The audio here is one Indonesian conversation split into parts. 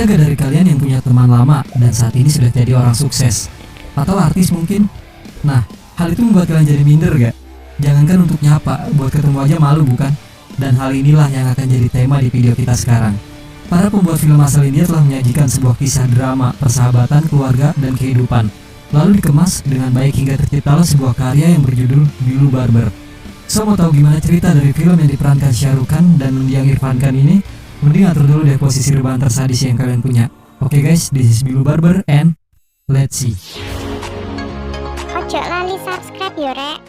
Ada gak dari kalian yang punya teman lama dan saat ini sudah jadi orang sukses? Atau artis mungkin? Nah, hal itu membuat kalian jadi minder gak? Jangankan untuk nyapa, buat ketemu aja malu bukan? Dan hal inilah yang akan jadi tema di video kita sekarang. Para pembuat film asal India telah menyajikan sebuah kisah drama, persahabatan, keluarga, dan kehidupan. Lalu dikemas dengan baik hingga terciptalah sebuah karya yang berjudul Bilu Barber. So, mau tahu gimana cerita dari film yang diperankan Shah Rukh Khan dan mendiang Irfan Khan ini? Mending atur dulu deh posisi rebahan tersadis yang kalian punya. Oke guys, this is Bilu Barber and let's see. Ojo lali subscribe yo rek.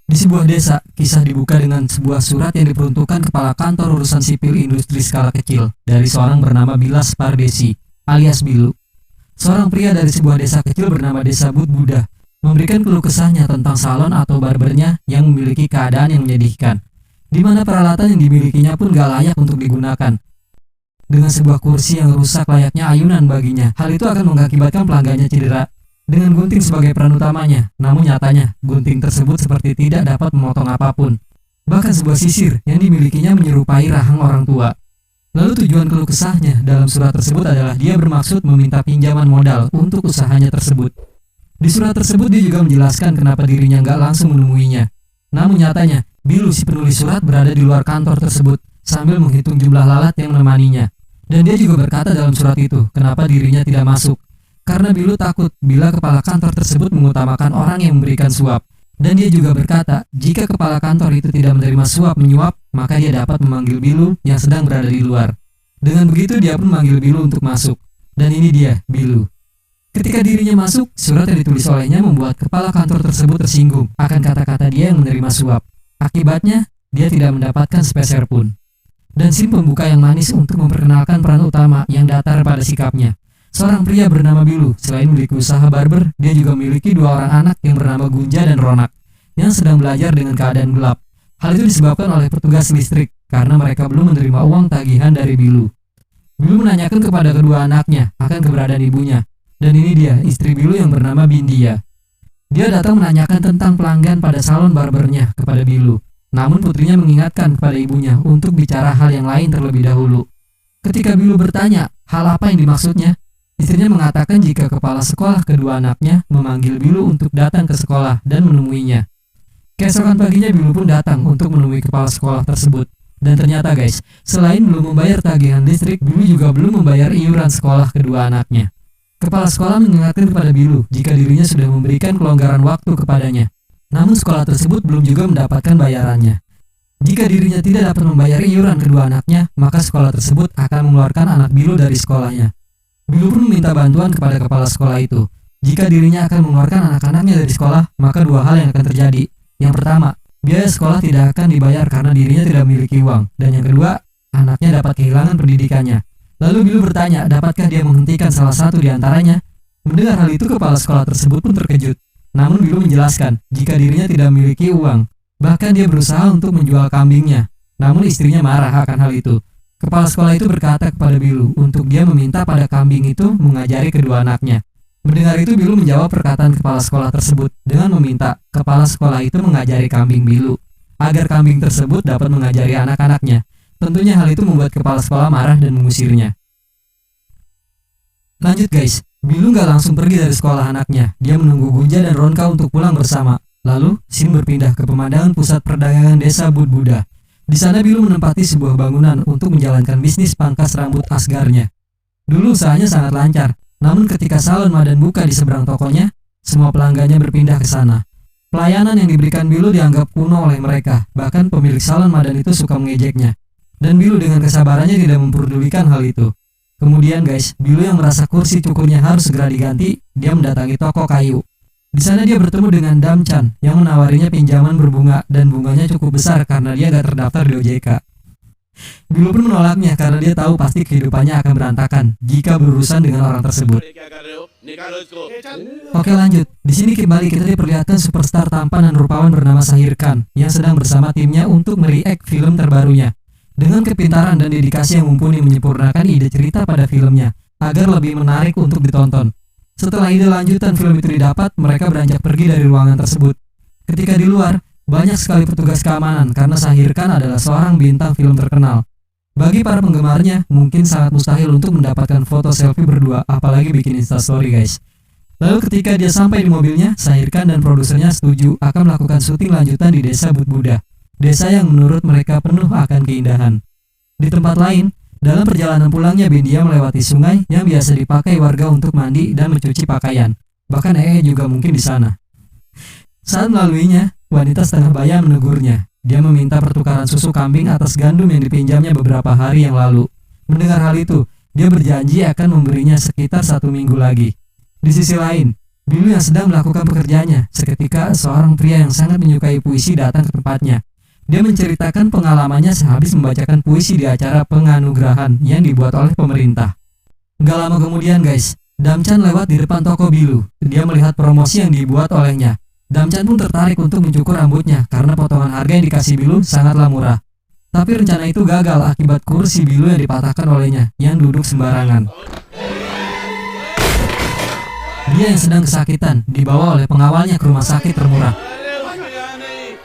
Di sebuah desa, kisah dibuka dengan sebuah surat yang diperuntukkan kepala kantor urusan sipil industri skala kecil dari seorang bernama Bilas Pardesi alias Bilu. Seorang pria dari sebuah desa kecil bernama Desa Budbuda memberikan keluh kesahnya tentang salon atau barbernya yang memiliki keadaan yang menyedihkan, di mana peralatan yang dimilikinya pun gak layak untuk digunakan. Dengan sebuah kursi yang rusak layaknya ayunan baginya, hal itu akan mengakibatkan pelanggannya cedera. Dengan gunting sebagai peran utamanya, namun nyatanya gunting tersebut seperti tidak dapat memotong apapun. Bahkan sebuah sisir yang dimilikinya menyerupai rahang orang tua. Lalu tujuan keluh kesahnya dalam surat tersebut adalah dia bermaksud meminta pinjaman modal untuk usahanya tersebut. Di surat tersebut dia juga menjelaskan kenapa dirinya nggak langsung menemuinya. Namun nyatanya, Bilu si penulis surat berada di luar kantor tersebut sambil menghitung jumlah lalat yang menemaninya. Dan dia juga berkata dalam surat itu kenapa dirinya tidak masuk. Karena Bilu takut bila kepala kantor tersebut mengutamakan orang yang memberikan suap. Dan dia juga berkata jika kepala kantor itu tidak menerima suap menyuap, maka dia dapat memanggil Bilu yang sedang berada di luar. Dengan begitu dia pun memanggil Bilu untuk masuk. Dan ini dia, Bilu. Ketika dirinya masuk, surat yang ditulis olehnya membuat kepala kantor tersebut tersinggung akan kata-kata dia yang menerima suap. Akibatnya, dia tidak mendapatkan sepeser pun. Dan scene pembuka yang manis untuk memperkenalkan peran utama yang datar pada sikapnya. Seorang pria bernama Bilu, selain memiliki usaha barber, dia juga memiliki dua orang anak yang bernama Gunja dan Ronak, yang sedang belajar dengan keadaan gelap. Hal itu disebabkan oleh petugas listrik, karena mereka belum menerima uang tagihan dari Bilu. Bilu menanyakan kepada kedua anaknya akan keberadaan ibunya. Dan ini dia, istri Bilu yang bernama Bindia. Dia datang menanyakan tentang pelanggan pada salon barbernya kepada Bilu. Namun putrinya mengingatkan kepada ibunya untuk bicara hal yang lain terlebih dahulu. Ketika Bilu bertanya hal apa yang dimaksudnya, istrinya mengatakan jika kepala sekolah kedua anaknya memanggil Bilu untuk datang ke sekolah dan menemuinya. Keesokan paginya Bilu pun datang untuk menemui kepala sekolah tersebut. Dan ternyata guys, selain belum membayar tagihan listrik, Bilu juga belum membayar iuran sekolah kedua anaknya. Kepala sekolah mengingatkan kepada Bilu jika dirinya sudah memberikan kelonggaran waktu kepadanya. Namun sekolah tersebut belum juga mendapatkan bayarannya. Jika dirinya tidak dapat membayar iuran kedua anaknya, maka sekolah tersebut akan mengeluarkan anak Bilu dari sekolahnya. Bilu pun meminta bantuan kepada kepala sekolah itu. Jika dirinya akan mengeluarkan anak-anaknya dari sekolah, maka dua hal yang akan terjadi. Yang pertama, biaya sekolah tidak akan dibayar karena dirinya tidak memiliki uang. Dan yang kedua, anaknya dapat kehilangan pendidikannya. Lalu Bilu bertanya, dapatkah dia menghentikan salah satu di antaranya? Mendengar hal itu, kepala sekolah tersebut pun terkejut. Namun Bilu menjelaskan, jika dirinya tidak memiliki uang. Bahkan dia berusaha untuk menjual kambingnya. Namun istrinya marah akan hal itu. Kepala sekolah itu berkata kepada Bilu untuk dia meminta pada kambing itu mengajari kedua anaknya. Mendengar itu, Bilu menjawab perkataan kepala sekolah tersebut dengan meminta kepala sekolah itu mengajari kambing Bilu, agar kambing tersebut dapat mengajari anak-anaknya. Tentunya hal itu membuat kepala sekolah marah dan mengusirnya. Lanjut guys, Bilu gak langsung pergi dari sekolah anaknya. Dia menunggu Gunja dan Ronka untuk pulang bersama. Lalu, scene berpindah ke pemandangan pusat perdagangan desa Budbuda. Di sana Bilu menempati sebuah bangunan untuk menjalankan bisnis pangkas rambut asgarnya. Dulu usahanya sangat lancar, namun ketika salon Madan buka di seberang tokonya, semua pelanggannya berpindah ke sana. Pelayanan yang diberikan Bilu dianggap kuno oleh mereka, bahkan pemilik salon Madan itu suka mengejeknya. Dan Bilu dengan kesabarannya tidak memperdulikan hal itu. Kemudian guys, Bilu yang merasa kursi cukurnya harus segera diganti, dia mendatangi toko kayu. Di sana dia bertemu dengan Damchan yang menawarinya pinjaman berbunga dan bunganya cukup besar karena dia gak terdaftar di OJK. Bilu pun menolaknya karena dia tahu pasti kehidupannya akan berantakan jika berurusan dengan orang tersebut. Oke lanjut, di sini kembali kita diperlihatkan superstar tampan dan rupawan bernama Shahir Khan yang sedang bersama timnya untuk mereact film terbarunya. Dengan kepintaran dan dedikasi yang mumpuni menyempurnakan ide cerita pada filmnya agar lebih menarik untuk ditonton. Setelah ide lanjutan film itu didapat, mereka beranjak pergi dari ruangan tersebut. Ketika di luar, banyak sekali petugas keamanan karena Shahir Khan adalah seorang bintang film terkenal. Bagi para penggemarnya, mungkin sangat mustahil untuk mendapatkan foto selfie berdua, apalagi bikin instastory guys. Lalu ketika dia sampai di mobilnya, Shahir Khan dan produsernya setuju akan melakukan syuting lanjutan di desa Budbuda, desa yang menurut mereka penuh akan keindahan. Di tempat lain, dalam perjalanan pulangnya Bindia melewati sungai yang biasa dipakai warga untuk mandi dan mencuci pakaian. Bahkan juga mungkin di sana. Saat melaluinya, wanita setengah baya menegurnya. Dia meminta pertukaran susu kambing atas gandum yang dipinjamnya beberapa hari yang lalu. Mendengar hal itu, dia berjanji akan memberinya sekitar 1 minggu lagi. Di sisi lain, Bilu yang sedang melakukan pekerjaannya, seketika seorang pria yang sangat menyukai puisi datang ke tempatnya. Dia menceritakan pengalamannya sehabis membacakan puisi di acara penganugerahan yang dibuat oleh pemerintah. Gak lama kemudian guys, Damchan lewat di depan toko Bilu. Dia melihat promosi yang dibuat olehnya. Damchan pun tertarik untuk mencukur rambutnya karena potongan harga yang dikasih Bilu sangatlah murah. Tapi rencana itu gagal akibat kursi Bilu yang dipatahkan olehnya yang duduk sembarangan. Dia yang sedang kesakitan dibawa oleh pengawalnya ke rumah sakit termurah.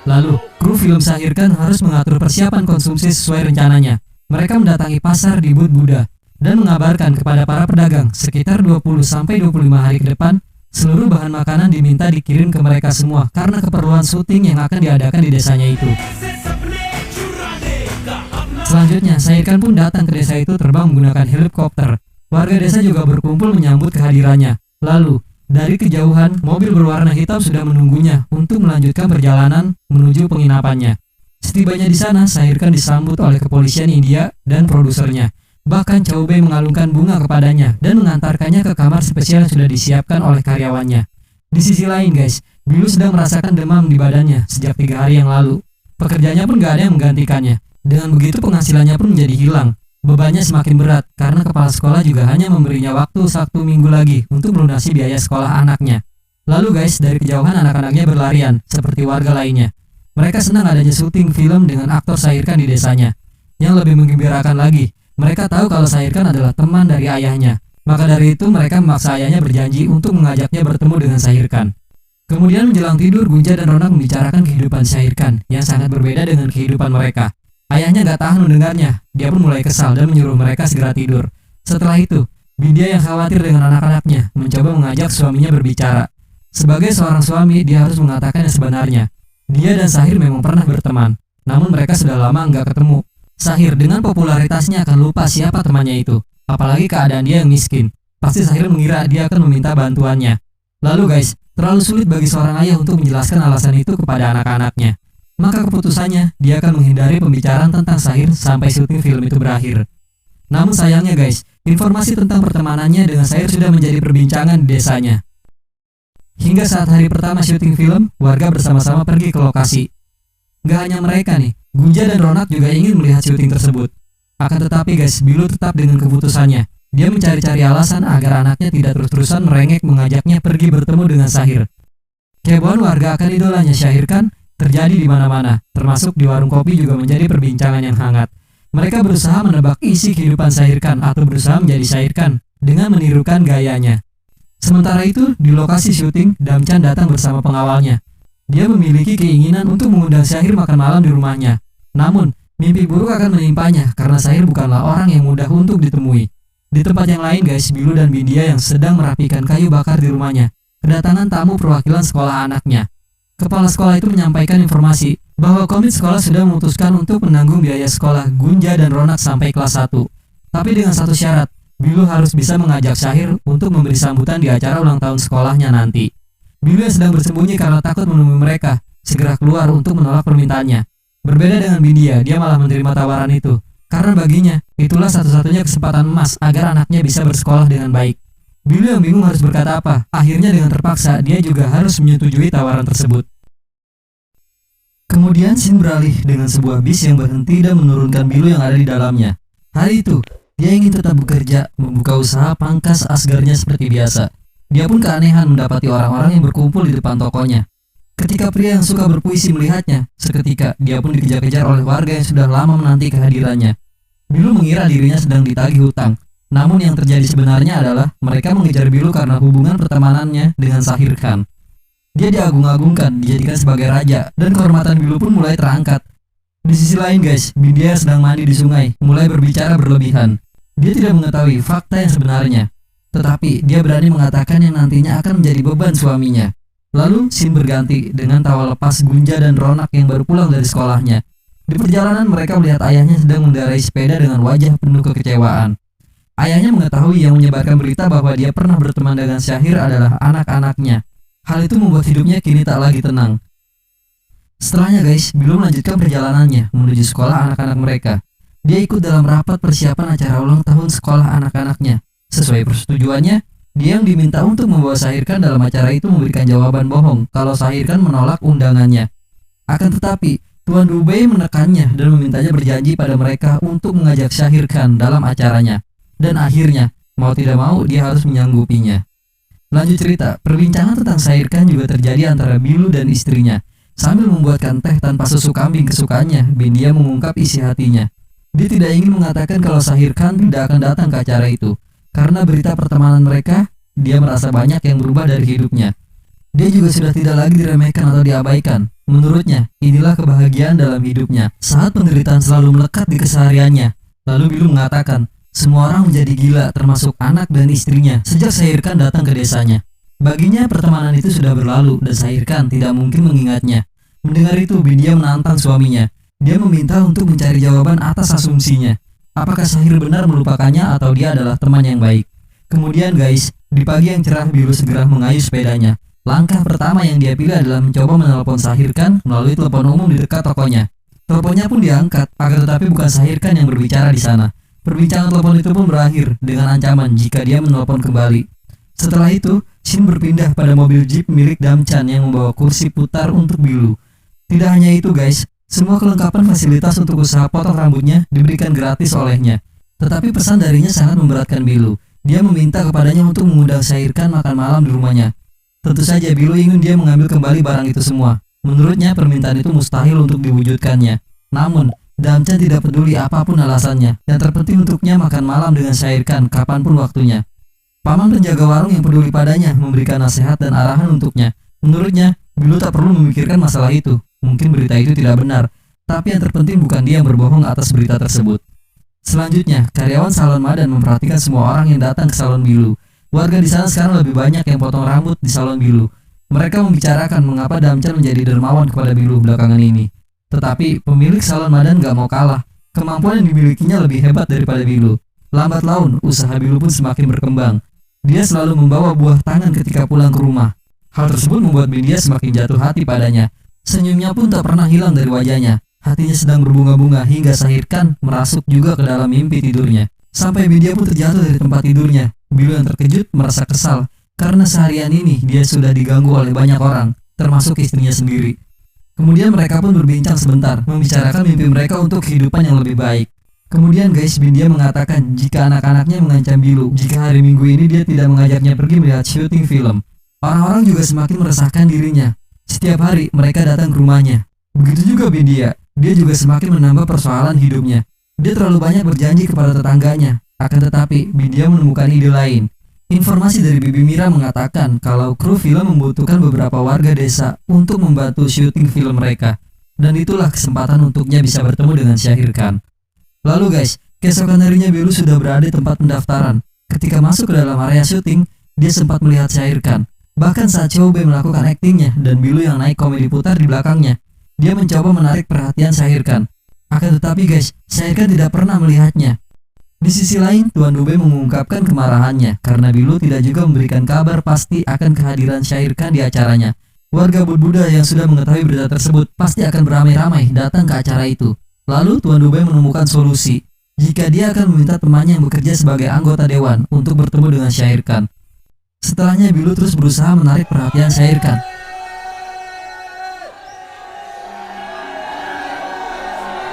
Lalu, kru film Shahir Khan harus mengatur persiapan konsumsi sesuai rencananya. Mereka mendatangi pasar di Budbuda dan mengabarkan kepada para pedagang sekitar 20-25 hari ke depan, seluruh bahan makanan diminta dikirim ke mereka semua karena keperluan syuting yang akan diadakan di desanya itu. Selanjutnya, Shahir Khan pun datang ke desa itu terbang menggunakan helikopter. Warga desa juga berkumpul menyambut kehadirannya. Lalu, dari kejauhan, mobil berwarna hitam sudah menunggunya untuk melanjutkan perjalanan menuju penginapannya. Setibanya di sana, Shahir Khan disambut oleh kepolisian India dan produsernya. Bahkan Chow Bei mengalungkan bunga kepadanya dan mengantarkannya ke kamar spesial yang sudah disiapkan oleh karyawannya. Di sisi lain guys, Bilu sedang merasakan demam di badannya sejak 3 hari yang lalu. Pekerjaannya pun gak ada yang menggantikannya. Dengan begitu penghasilannya pun menjadi hilang. Bebannya semakin berat karena kepala sekolah juga hanya memberinya waktu 1 minggu lagi untuk melunasi biaya sekolah anaknya. Lalu guys, dari kejauhan anak-anaknya berlarian seperti warga lainnya. Mereka senang adanya syuting film dengan aktor Shahir Khan di desanya. Yang lebih menggembirakan lagi, mereka tahu kalau Shahir Khan adalah teman dari ayahnya. Maka dari itu mereka memaksa ayahnya berjanji untuk mengajaknya bertemu dengan Shahir Khan. Kemudian menjelang tidur, Gunja dan Ronak membicarakan kehidupan Shahir Khan yang sangat berbeda dengan kehidupan mereka. Ayahnya gak tahan mendengarnya, dia pun mulai kesal dan menyuruh mereka segera tidur. Setelah itu, Bindia yang khawatir dengan anak-anaknya mencoba mengajak suaminya berbicara. Sebagai seorang suami, dia harus mengatakan yang sebenarnya. Dia dan Shahir memang pernah berteman, namun mereka sudah lama gak ketemu. Shahir dengan popularitasnya akan lupa siapa temannya itu, apalagi keadaan dia yang miskin. Pasti Shahir mengira dia akan meminta bantuannya. Lalu guys, terlalu sulit bagi seorang ayah untuk menjelaskan alasan itu kepada anak-anaknya. Maka keputusannya, dia akan menghindari pembicaraan tentang Shahir sampai syuting film itu berakhir. Namun sayangnya guys, informasi tentang pertemanannya dengan Shahir sudah menjadi perbincangan di desanya. Hingga saat hari pertama syuting film, warga bersama-sama pergi ke lokasi. Gak hanya mereka nih, Gunja dan Ronak juga ingin melihat syuting tersebut. Akan tetapi guys, Bilu tetap dengan keputusannya. Dia mencari-cari alasan agar anaknya tidak terus-terusan merengek mengajaknya pergi bertemu dengan Shahir. Kehebohan warga akan idolanya Shahir Khan terjadi di mana-mana, termasuk di warung kopi juga menjadi perbincangan yang hangat. Mereka berusaha menebak isi kehidupan Shahir Khan atau berusaha menjadi Shahir Khan dengan menirukan gayanya. Sementara itu, di lokasi syuting, Damchan datang bersama pengawalnya. Dia memiliki keinginan untuk mengundang Shahir makan malam di rumahnya. Namun, mimpi buruk akan menimpanya karena Shahir bukanlah orang yang mudah untuk ditemui. Di tempat yang lain guys, Bilu dan Bindia yang sedang merapikan kayu bakar di rumahnya kedatangan tamu perwakilan sekolah anaknya. Kepala sekolah itu menyampaikan informasi bahwa komite sekolah sudah memutuskan untuk menanggung biaya sekolah Gunja dan Ronak sampai kelas 1. Tapi dengan satu syarat, Bilu harus bisa mengajak Shahir untuk memberi sambutan di acara ulang tahun sekolahnya nanti. Bilu yang sedang bersembunyi karena takut menemui mereka, segera keluar untuk menolak permintaannya. Berbeda dengan Bindia, dia malah menerima tawaran itu. Karena baginya, itulah satu-satunya kesempatan emas agar anaknya bisa bersekolah dengan baik. Bilu yang bingung harus berkata apa. Akhirnya dengan terpaksa, dia juga harus menyetujui tawaran tersebut. Kemudian scene beralih dengan sebuah bis yang berhenti dan menurunkan Bilu yang ada di dalamnya. Hari itu, dia ingin tetap bekerja, membuka usaha pangkas asgarnya seperti biasa. Dia pun keanehan mendapati orang-orang yang berkumpul di depan tokonya. Ketika pria yang suka berpuisi melihatnya, seketika dia pun dikejar-kejar oleh warga yang sudah lama menanti kehadirannya. Bilu mengira dirinya sedang ditagih hutang. Namun yang terjadi sebenarnya adalah mereka mengejar Bilu karena hubungan pertemanannya dengan Shahir Khan. Dia diagung-agungkan, dijadikan sebagai raja, dan kehormatan Bilu pun mulai terangkat. Di sisi lain guys, Bindia sedang mandi di sungai, mulai berbicara berlebihan. Dia tidak mengetahui fakta yang sebenarnya, tetapi dia berani mengatakan yang nantinya akan menjadi beban suaminya. Lalu scene berganti dengan tawa lepas Gunja dan Ronak yang baru pulang dari sekolahnya. Di perjalanan mereka melihat ayahnya sedang mengendarai sepeda dengan wajah penuh kekecewaan. Ayahnya mengetahui yang menyebarkan berita bahwa dia pernah berteman dengan Syahir adalah anak-anaknya. Hal itu membuat hidupnya kini tak lagi tenang. Setelahnya guys, Bilu melanjutkan perjalanannya menuju sekolah anak-anak mereka. Dia ikut dalam rapat persiapan acara ulang tahun sekolah anak-anaknya. Sesuai persetujuannya, dia yang diminta untuk membawa Syahirkan dalam acara itu memberikan jawaban bohong kalau Syahirkan menolak undangannya. Akan tetapi, Tuan Dubey menekannya dan memintanya berjanji pada mereka untuk mengajak Syahirkan dalam acaranya. Dan akhirnya, mau tidak mau dia harus menyanggupinya. Lanjut cerita, perbincangan tentang Syahirkan juga terjadi antara Bilu dan istrinya. Sambil membuatkan teh tanpa susu kambing kesukaannya, Bindia mengungkap isi hatinya. Dia tidak ingin mengatakan kalau Syahirkan tidak akan datang ke acara itu. Karena berita pertemanan mereka, dia merasa banyak yang berubah dari hidupnya. Dia juga sudah tidak lagi diremehkan atau diabaikan. Menurutnya, inilah kebahagiaan dalam hidupnya saat penderitaan selalu melekat di kesehariannya. Lalu Bilu mengatakan, semua orang menjadi gila termasuk anak dan istrinya sejak Syahirkan datang ke desanya. Baginya pertemanan itu sudah berlalu dan Syahirkan tidak mungkin mengingatnya. Mendengar itu, Bindia menantang suaminya. Dia meminta untuk mencari jawaban atas asumsinya. Apakah Syahir benar melupakannya atau dia adalah teman yang baik? Kemudian guys, di pagi yang cerah Bilu segera mengayuh sepedanya. Langkah pertama yang dia pilih adalah mencoba menelpon Syahirkan melalui telepon umum di dekat tokonya. Teleponnya pun diangkat, akan tetapi bukan Syahirkan yang berbicara di sana. Perbincangan telepon itu pun berakhir dengan ancaman jika dia menelpon kembali. Setelah itu, scene berpindah pada mobil jeep milik Damchan yang membawa kursi putar untuk Bilu. Tidak hanya itu guys, semua kelengkapan fasilitas untuk usaha potong rambutnya diberikan gratis olehnya. Tetapi pesan darinya sangat memberatkan Bilu. Dia meminta kepadanya untuk mengundang Syahirkan makan malam di rumahnya. Tentu saja Bilu ingin dia mengambil kembali barang itu semua. Menurutnya permintaan itu mustahil untuk diwujudkannya. Namun, Damchan tidak peduli apapun alasannya. Yang terpenting untuknya makan malam dengan Syahirkan kapanpun waktunya. Paman penjaga warung yang peduli padanya memberikan nasihat dan arahan untuknya. Menurutnya, Bilu tak perlu memikirkan masalah itu. Mungkin berita itu tidak benar, tapi yang terpenting bukan dia yang berbohong atas berita tersebut. Selanjutnya, karyawan salon Madan memperhatikan semua orang yang datang ke salon Bilu. Warga di sana sekarang lebih banyak yang potong rambut di salon Bilu. Mereka membicarakan mengapa Damchan menjadi dermawan kepada Bilu belakangan ini. Tetapi pemilik salon Madan gak mau kalah. Kemampuan yang dimilikinya lebih hebat daripada Bilu. Lambat laun, usaha Bilu pun semakin berkembang. Dia selalu membawa buah tangan ketika pulang ke rumah. Hal tersebut membuat Bindia semakin jatuh hati padanya. Senyumnya pun tak pernah hilang dari wajahnya. Hatinya sedang berbunga-bunga hingga Syahirkan merasuk juga ke dalam mimpi tidurnya. Sampai Bindia pun terjatuh dari tempat tidurnya. Bilu yang terkejut merasa kesal karena seharian ini dia sudah diganggu oleh banyak orang, termasuk istrinya sendiri. Kemudian mereka pun berbincang sebentar, membicarakan mimpi mereka untuk kehidupan yang lebih baik. Kemudian guys, Bindia mengatakan jika anak-anaknya mengancam Bilu jika hari Minggu ini dia tidak mengajaknya pergi melihat syuting film. Orang-orang juga semakin meresahkan dirinya. Setiap hari mereka datang ke rumahnya. Begitu juga Bindia, dia juga semakin menambah persoalan hidupnya. Dia terlalu banyak berjanji kepada tetangganya. Akan tetapi, Bindia menemukan ide lain. Informasi dari Bibi Mira mengatakan kalau kru film membutuhkan beberapa warga desa untuk membantu syuting film mereka. Dan itulah kesempatan untuknya bisa bertemu dengan Syahirkan. Lalu guys, keesokan harinya Bilu sudah berada di tempat pendaftaran. Ketika masuk ke dalam area syuting, dia sempat melihat Syahirkan. Bahkan saat Chobe melakukan aktingnya dan Bilu yang naik komedi putar di belakangnya, dia mencoba menarik perhatian Syahirkan. Akan tetapi guys, Syahirkan tidak pernah melihatnya. Di sisi lain, Tuan Dube mengungkapkan kemarahannya karena Bilu tidak juga memberikan kabar pasti akan kehadiran Syahirkan di acaranya. Warga Budbuda yang sudah mengetahui berita tersebut pasti akan beramai-ramai datang ke acara itu. Lalu Tuan Dube menemukan solusi. Jika dia akan meminta temannya yang bekerja sebagai anggota dewan untuk bertemu dengan Syahirkan. Setelahnya Bilu terus berusaha menarik perhatian Syahirkan.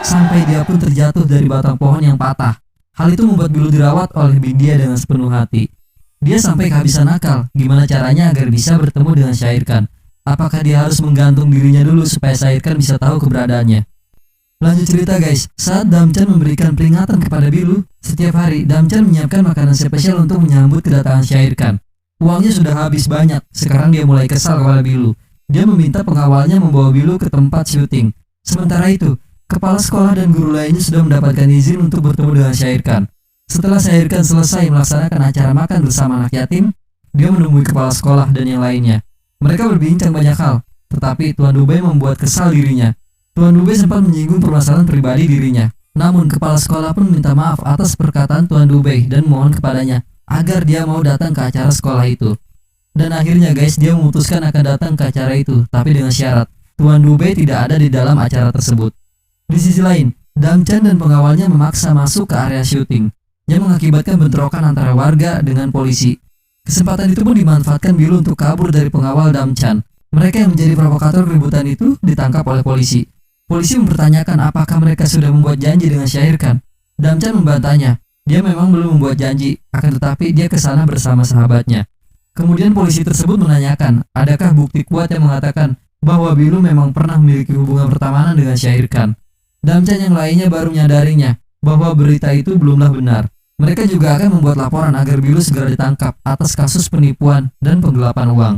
Sampai dia pun terjatuh dari batang pohon yang patah. Hal itu membuat Bilu dirawat oleh Bindia dengan sepenuh hati. Dia sampai kehabisan akal gimana caranya agar bisa bertemu dengan Syahirkan. Apakah dia harus menggantung dirinya dulu supaya Syahirkan bisa tahu keberadaannya? Lanjut cerita guys, saat Damchan memberikan peringatan kepada Bilu, setiap hari Damchan menyiapkan makanan spesial untuk menyambut kedatangan Syahirkan. Uangnya sudah habis banyak, sekarang dia mulai kesal kepada Bilu. Dia meminta pengawalnya membawa Bilu ke tempat syuting. Sementara itu, Kepala sekolah dan guru lainnya sudah mendapatkan izin untuk bertemu dengan Syahir Khan. Setelah Syahir Khan selesai melaksanakan acara makan bersama anak yatim, dia menemui kepala sekolah dan yang lainnya. Mereka berbincang banyak hal, tetapi Tuan Dubey membuat kesal dirinya. Tuan Dubey sempat menyinggung permasalahan pribadi dirinya. Namun kepala sekolah pun minta maaf atas perkataan Tuan Dubey dan mohon kepadanya agar dia mau datang ke acara sekolah itu. Dan akhirnya guys, dia memutuskan akan datang ke acara itu, tapi dengan syarat Tuan Dubey tidak ada di dalam acara tersebut. Di sisi lain, Damchan dan pengawalnya memaksa masuk ke area syuting, yang mengakibatkan bentrokan antara warga dengan polisi. Kesempatan itu pun dimanfaatkan Bilu untuk kabur dari pengawal Damchan. Mereka yang menjadi provokator keributan itu ditangkap oleh polisi. Polisi mempertanyakan apakah mereka sudah membuat janji dengan Syahir Khan. Damchan membantahnya, dia memang belum membuat janji, akan tetapi dia ke sana bersama sahabatnya. Kemudian polisi tersebut menanyakan, adakah bukti kuat yang mengatakan bahwa Bilu memang pernah memiliki hubungan pertemanan dengan Syahir Khan. Damchan yang lainnya baru menyadarinya bahwa berita itu belumlah benar. Mereka juga akan membuat laporan agar Bilu segera ditangkap atas kasus penipuan dan penggelapan uang.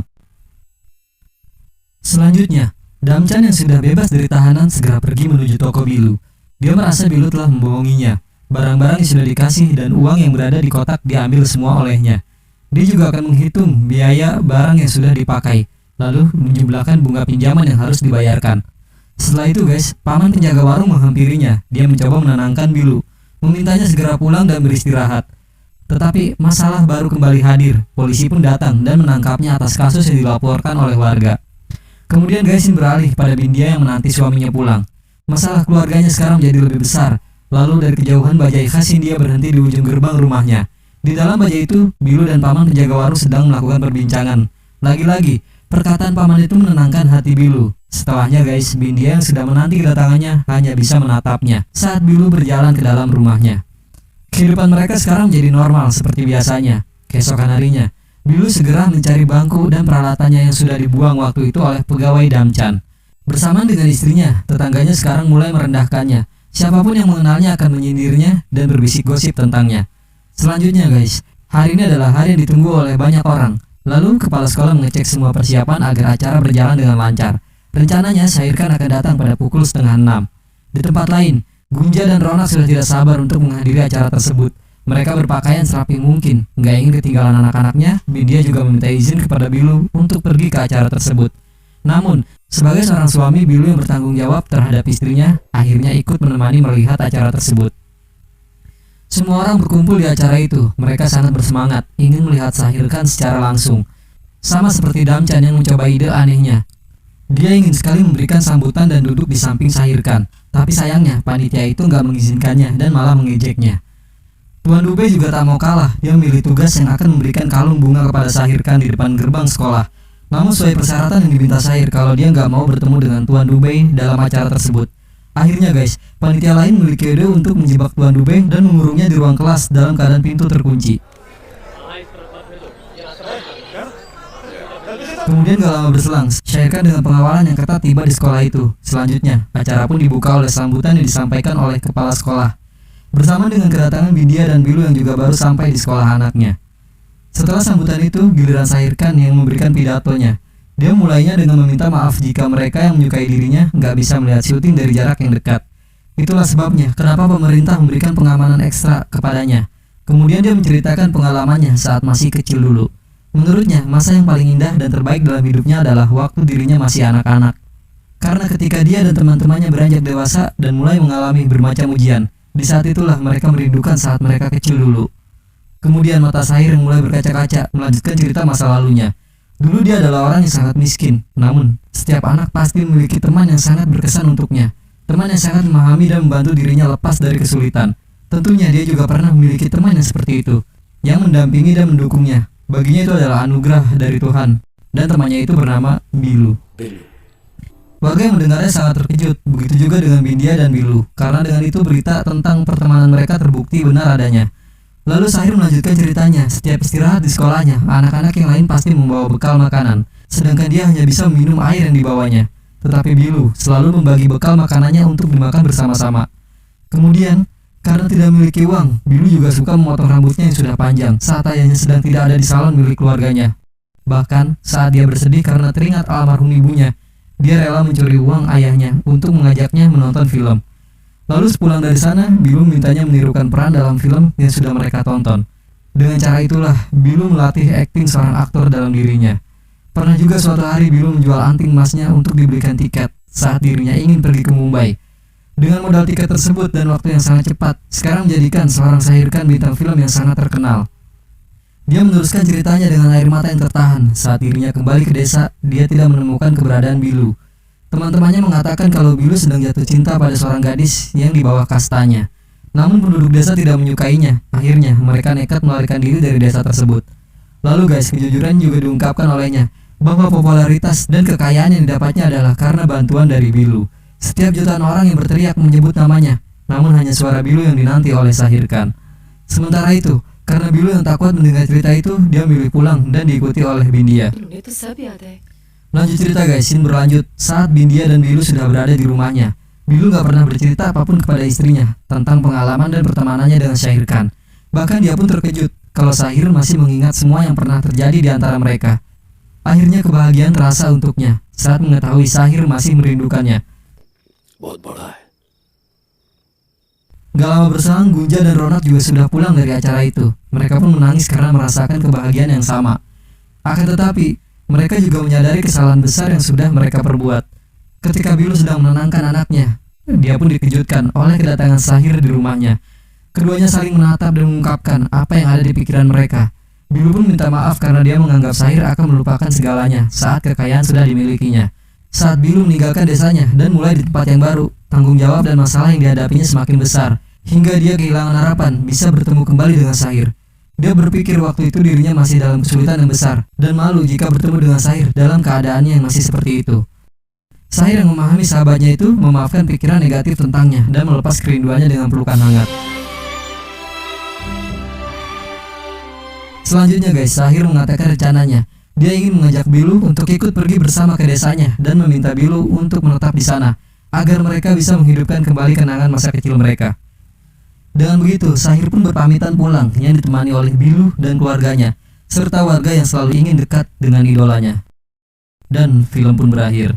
Selanjutnya, Damchan yang sudah bebas dari tahanan segera pergi menuju toko Bilu. Dia merasa Bilu telah membohonginya. Barang-barang yang sudah dikasih dan uang yang berada di kotak diambil semua olehnya. Dia juga akan menghitung biaya barang yang sudah dipakai, lalu menjumlahkan bunga pinjaman yang harus dibayarkan. Setelah itu guys, paman penjaga warung menghampirinya. Dia mencoba menenangkan Bilu, memintanya segera pulang dan beristirahat. Tetapi masalah baru kembali hadir. Polisi pun datang dan menangkapnya atas kasus yang dilaporkan oleh warga. Kemudian Gaisin beralih pada Bindia yang menanti suaminya pulang. Masalah keluarganya sekarang menjadi lebih besar. Lalu dari kejauhan bajai khas India berhenti di ujung gerbang rumahnya. Di dalam bajai itu, Bilu dan paman penjaga warung sedang melakukan perbincangan. Lagi-lagi, perkataan paman itu menenangkan hati Bilu. Setelahnya guys, Bindia yang sudah menanti kedatangannya hanya bisa menatapnya saat Bilu berjalan ke dalam rumahnya. Kehidupan mereka sekarang menjadi normal seperti biasanya. Keesokan harinya, Bilu segera mencari bangku dan peralatannya yang sudah dibuang waktu itu oleh pegawai Damchan. Bersamaan dengan istrinya, tetangganya sekarang mulai merendahkannya. Siapapun yang mengenalnya akan menyindirnya dan berbisik gosip tentangnya. Selanjutnya guys, hari ini adalah hari yang ditunggu oleh banyak orang. Lalu kepala sekolah mengecek semua persiapan agar acara berjalan dengan lancar. Rencananya Syahir Khan akan datang pada pukul 5:30. Di tempat lain, Gunja dan Ronak sudah tidak sabar untuk menghadiri acara tersebut. Mereka berpakaian serapi mungkin, nggak ingin ketinggalan anak-anaknya. Bindia juga meminta izin kepada Bilu untuk pergi ke acara tersebut. Namun, sebagai seorang suami, Bilu yang bertanggung jawab terhadap istrinya akhirnya ikut menemani melihat acara tersebut. Semua orang berkumpul di acara itu. Mereka sangat bersemangat, ingin melihat Syahir Khan secara langsung. Sama seperti Damchan yang mencoba ide anehnya. Dia ingin sekali memberikan sambutan dan duduk di samping Syahir Khan. Tapi sayangnya, panitia itu nggak mengizinkannya dan malah mengejeknya. Tuan Dubey juga tak mau kalah. Dia memilih tugas yang akan memberikan kalung bunga kepada Syahir Khan di depan gerbang sekolah. Namun sesuai persyaratan yang diminta Syahir kalau dia nggak mau bertemu dengan Tuan Dubey dalam acara tersebut. Akhirnya guys, panitia lain memiliki ide untuk menjebak Tuan Dubey dan mengurungnya di ruang kelas dalam keadaan pintu terkunci. Kemudian gak lama berselang, Syahir Khan dengan pengawalan yang ketat tiba di sekolah itu. Selanjutnya, acara pun dibuka oleh sambutan yang disampaikan oleh kepala sekolah. Bersama dengan kedatangan Bindia dan Bilu yang juga baru sampai di sekolah anaknya. Setelah sambutan itu, giliran Syahir Khan yang memberikan pidatonya. Dia mulainya dengan meminta maaf jika mereka yang menyukai dirinya nggak bisa melihat syuting dari jarak yang dekat. Itulah sebabnya kenapa pemerintah memberikan pengamanan ekstra kepadanya. Kemudian dia menceritakan pengalamannya saat masih kecil dulu. Menurutnya, masa yang paling indah dan terbaik dalam hidupnya adalah waktu dirinya masih anak-anak. Karena ketika dia dan teman-temannya beranjak dewasa dan mulai mengalami bermacam ujian, di saat itulah mereka merindukan saat mereka kecil dulu. Kemudian mata Syahir yang mulai berkaca-kaca melanjutkan cerita masa lalunya. Dulu dia adalah orang yang sangat miskin, namun setiap anak pasti memiliki teman yang sangat berkesan untuknya. Teman yang sangat memahami dan membantu dirinya lepas dari kesulitan. Tentunya dia juga pernah memiliki teman yang seperti itu, yang mendampingi dan mendukungnya. Baginya itu adalah anugerah dari Tuhan. Dan temannya itu bernama Bilu. Warga yang mendengarnya sangat terkejut. Begitu juga dengan Bindia dan Bilu, karena dengan itu berita tentang pertemanan mereka terbukti benar adanya. Lalu Syahir melanjutkan ceritanya. Setiap istirahat di sekolahnya, anak-anak yang lain pasti membawa bekal makanan, sedangkan dia hanya bisa minum air yang dibawanya. Tetapi Bilu selalu membagi bekal makanannya untuk dimakan bersama-sama. Kemudian, karena tidak memiliki uang, Bilu juga suka memotong rambutnya yang sudah panjang saat ayahnya sedang tidak ada di salon milik keluarganya. Bahkan, saat dia bersedih karena teringat almarhum ibunya, dia rela mencuri uang ayahnya untuk mengajaknya menonton film. Lalu sepulang dari sana, Bilu mintanya menirukan peran dalam film yang sudah mereka tonton. Dengan cara itulah, Bilu melatih akting seorang aktor dalam dirinya. Pernah juga suatu hari Bilu menjual anting emasnya untuk dibelikan tiket saat dirinya ingin pergi ke Mumbai. Dengan modal tiket tersebut dan waktu yang sangat cepat, sekarang menjadikan seorang Shahir Khan bintang film yang sangat terkenal. Dia meneruskan ceritanya dengan air mata yang tertahan. Saat dirinya kembali ke desa, dia tidak menemukan keberadaan Bilu. Teman-temannya mengatakan kalau Bilu sedang jatuh cinta pada seorang gadis yang di bawah kastanya. Namun penduduk desa tidak menyukainya. Akhirnya mereka nekat melarikan diri dari desa tersebut. Lalu guys, kejujuran juga diungkapkan olehnya bahwa popularitas dan kekayaan yang didapatnya adalah karena bantuan dari Bilu. Setiap jutaan orang yang berteriak menyebut namanya, namun hanya suara Bilu yang dinanti oleh Shahir Khan. Sementara itu, karena Bilu yang tak kuat mendengar cerita itu, dia memilih pulang dan diikuti oleh Bindia. Lanjut cerita guys, scene berlanjut saat Bindia dan Bilu sudah berada di rumahnya. Bilu gak pernah bercerita apapun kepada istrinya tentang pengalaman dan pertemanannya dengan Shahir Khan. Bahkan dia pun terkejut kalau Shahir masih mengingat semua yang pernah terjadi di antara mereka. Akhirnya kebahagiaan terasa untuknya saat mengetahui Shahir masih merindukannya. Gak lama berselang, Gunja dan Ronak juga sudah pulang dari acara itu. Mereka pun menangis karena merasakan kebahagiaan yang sama. Akan tetapi, mereka juga menyadari kesalahan besar yang sudah mereka perbuat. Ketika Bilu sedang menenangkan anaknya, dia pun dikejutkan oleh kedatangan Shahir di rumahnya. Keduanya saling menatap dan mengungkapkan apa yang ada di pikiran mereka. Bilu pun minta maaf karena dia menganggap Shahir akan melupakan segalanya saat kekayaan sudah dimilikinya. Saat Bilu meninggalkan desanya dan mulai di tempat yang baru, tanggung jawab dan masalah yang dihadapinya semakin besar, hingga dia kehilangan harapan bisa bertemu kembali dengan Shahir. Dia berpikir waktu itu dirinya masih dalam kesulitan yang besar dan malu jika bertemu dengan Shahir dalam keadaannya yang masih seperti itu. Shahir yang memahami sahabatnya itu memaafkan pikiran negatif tentangnya dan melepas kerinduannya dengan pelukan hangat. Selanjutnya guys, Shahir mengatakan rencananya. Dia ingin mengajak Bilu untuk ikut pergi bersama ke desanya dan meminta Bilu untuk menetap di sana agar mereka bisa menghidupkan kembali kenangan masa kecil mereka. Dengan begitu, Shahir pun berpamitan pulang yang ditemani oleh Bilu dan keluarganya, serta warga yang selalu ingin dekat dengan idolanya. Dan film pun berakhir.